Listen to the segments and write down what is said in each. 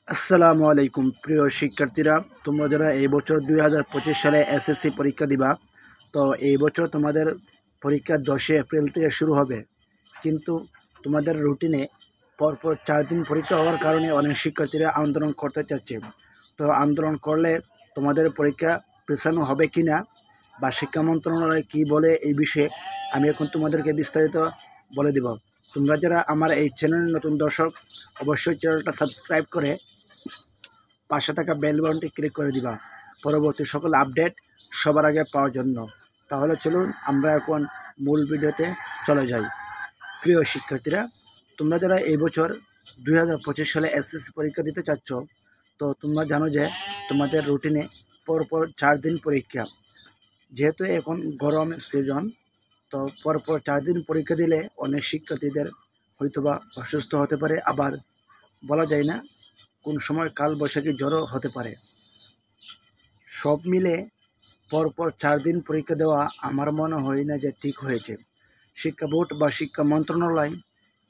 আসসালামু আলাইকুম প্রিয় শিক্ষার্থীরা, তোমরা যারা এই বছর 2025 সালে এসএসসি পরীক্ষা দিবা, তো এই বছর তোমাদের পরীক্ষা 10 এপ্রিল থেকে শুরু হবে। কিন্তু তোমাদের রুটিনে পরপর 4 দিন পরীক্ষা হওয়ার কারণে অনেক শিক্ষার্থীরা আন্দোলন করতে চাচ্ছে। তো আন্দোলন করলে তোমাদের পরীক্ষা পেছানো হবে কি না বা শিক্ষা মন্ত্রণালয় কী বলে এই বিষয়ে আমি এখন তোমাদেরকে বিস্তারিত বলে দেব। তোমরা যারা আমার এই চ্যানেলের নতুন দর্শক, অবশ্যই চ্যানেলটা সাবস্ক্রাইব করে পাশে থাকা বেল বাটনটি ক্লিক করে দিবা পরবর্তী সকল আপডেট সবার আগে পাওয়ার জন্য। তাহলে চলুন আমরা এখন মূল ভিডিওতে চলে যাই। প্রিয় শিক্ষার্থীরা, তোমরা যারা এই বছর 2025 সালে এসএসসি পরীক্ষা দিতে চাচ্ছ, তো তোমরা জানো যে তোমাদের রুটিনে পরপর 4 দিন পরীক্ষা। যেহেতু এখন গরম সিজন, তো পরপর 4 দিন পরীক্ষা দিলে অনেক শিক্ষার্থীদের হয়তোবা অসুস্থ হতে পারে, আবার বলা যায় না কোন সময় কালবৈশাখী ঝড়ও হতে পারে। সব মিলে পরপর 4 দিন পরীক্ষা দেওয়া আমার মনে হয় না যে ঠিক হয়েছে। শিক্ষা বোর্ড বা শিক্ষা মন্ত্রণালয়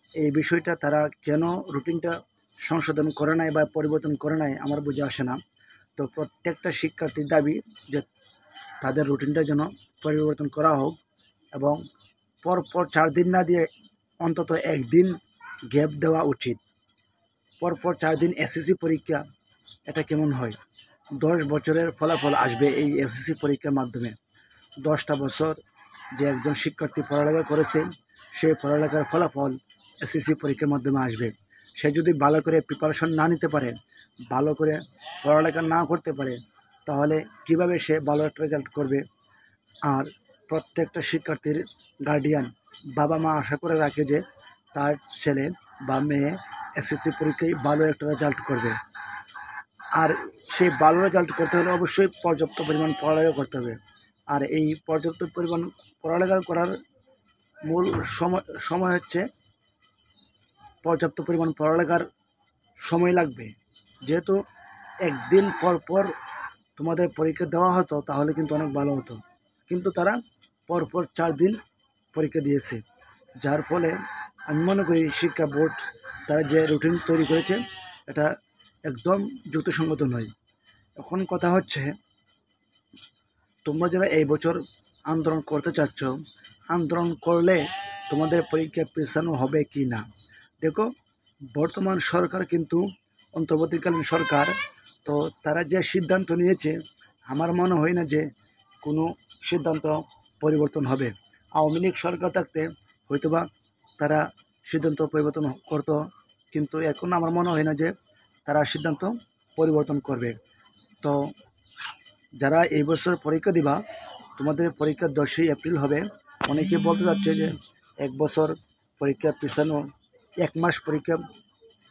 এই বিষয়টা তারা কেন রুটিনটা সংশোধন করে নাই বা পরিবর্তন করে নাই আমার বুঝে আসে না। তো প্রত্যেকটা শিক্ষার্থীর দাবি যে তাদের রুটিনটা যেন পরিবর্তন করা হোক এবং পরপর 4 দিন না দিয়ে অন্তত একদিন গ্যাপ দেওয়া উচিত। পরপর 4 দিন এসএসসি পরীক্ষা, এটা কেমন হয়? 10 বছরের ফলাফল আসবে এই এসএসসি পরীক্ষার মাধ্যমে। 10টা বছর যে একজন শিক্ষার্থী পড়ালেখা করেছে, সেই পড়ালেখার ফলাফল এসএসসি পরীক্ষার মাধ্যমে আসবে। সে যদি ভালো করে প্রিপারেশন না নিতে পারে, ভালো করে পড়ালেখা না করতে পারে, তাহলে কিভাবে সে ভালো একটা রেজাল্ট করবে? আর প্রত্যেকটা শিক্ষার্থীর গার্ডিয়ান, বাবা মা আশা করে রাখে যে তার ছেলে বা মেয়ে এসএসসি পরীক্ষায় ভালো একটা রেজাল্ট করবে। আর সেই ভালো রেজাল্ট করতে হলে অবশ্যই পর্যাপ্ত পরিমাণ পড়ালেখা করতে হবে। আর এই পর্যাপ্ত পরিমাণ পড়ালেখা করার মূল সময় হচ্ছে পর্যাপ্ত পরিমাণ পড়ালেখার সময় লাগবে। যেহেতু একদিন পর পর তোমাদের পরীক্ষা দেওয়া হতো তাহলে কিন্তু অনেক ভালো হতো, কিন্তু তারা পরপর 4 দিন পরীক্ষা দিয়েছে, যার ফলে আমি মনে করি শিক্ষা বোর্ড তারা যে রুটিন তৈরি করেছে এটা একদম যুক্তিসঙ্গত নয়। এখন কথা হচ্ছে, তোমরা যারা এই বছর আন্দোলন করতে চাচ্ছ, আন্দোলন করলে তোমাদের পরীক্ষা পেছানো হবে কি না। দেখো, বর্তমান সরকার কিন্তু অন্তর্বর্তীকালীন সরকার, তো তারা যে সিদ্ধান্ত নিয়েছে আমার মনে হয় না যে কোনো সিদ্ধান্ত পরিবর্তন হবে। আওয়ামী লীগ সরকার থাকতে হয়তোবা তারা সিদ্ধান্ত পরিবর্তন করতো, কিন্তু এখন আমার মনে হয় না যে তারা সিদ্ধান্ত পরিবর্তন করবে। তো যারা এই বছর পরীক্ষা দিবা, তোমাদের পরীক্ষা 10ই এপ্রিল হবে। অনেকে বলতে যাচ্ছে যে 1 বছর পরীক্ষা পেছানো, 1 মাস পরীক্ষা,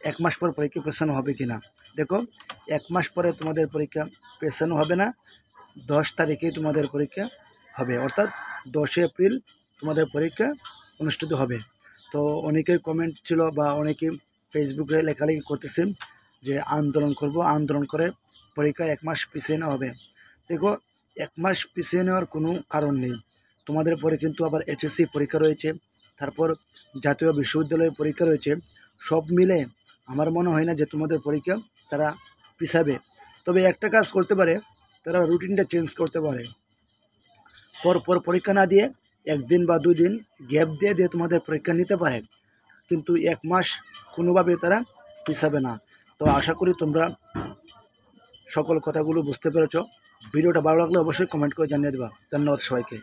1 মাস পর পরীক্ষা পেছানো হবে কি না। দেখো, 1 মাস পরে তোমাদের পরীক্ষা পেছানো হবে না, 10 তারিখেই তোমাদের পরীক্ষা হবে, অর্থাৎ 10 এপ্রিল তোমাদের পরীক্ষা অনুষ্ঠিত হবে। তো অনেকের কমেন্ট ছিল বা অনেকে ফেসবুকে লেখালেখি করতেছেন যে আন্দোলন করব, আন্দোলন করে পরীক্ষা 1 মাস পিছিয়ে নেওয়া হবে। দেখো, 1 মাস পিছিয়ে নেওয়ার কোনো কারণ নেই। তোমাদের পরে কিন্তু আবার এইচএসসি পরীক্ষা রয়েছে, তারপর জাতীয় বিশ্ববিদ্যালয়ের পরীক্ষা রয়েছে। সব মিলে আমার মনে হয় না যে তোমাদের পরীক্ষা তারা পিছাবে। তবে একটা কাজ করতে পারে, তারা রুটিনটা চেঞ্জ করতে পারে। পরপর পরীক্ষা না দিয়ে 1 দিন বা 2 দিন গ্যাপ দিয়ে দিয়ে তোমাদের পরীক্ষা নিতে পারে, কিন্তু 1 মাস কোনোভাবে তারা পিছাবে না। তো আশা করি তোমরা সকল কথাগুলো বুঝতে পেরেছ। ভিডিওটা ভালো লাগলে অবশ্যই কমেন্ট করে জানিয়ে দেবা। ধন্যবাদ সবাইকে।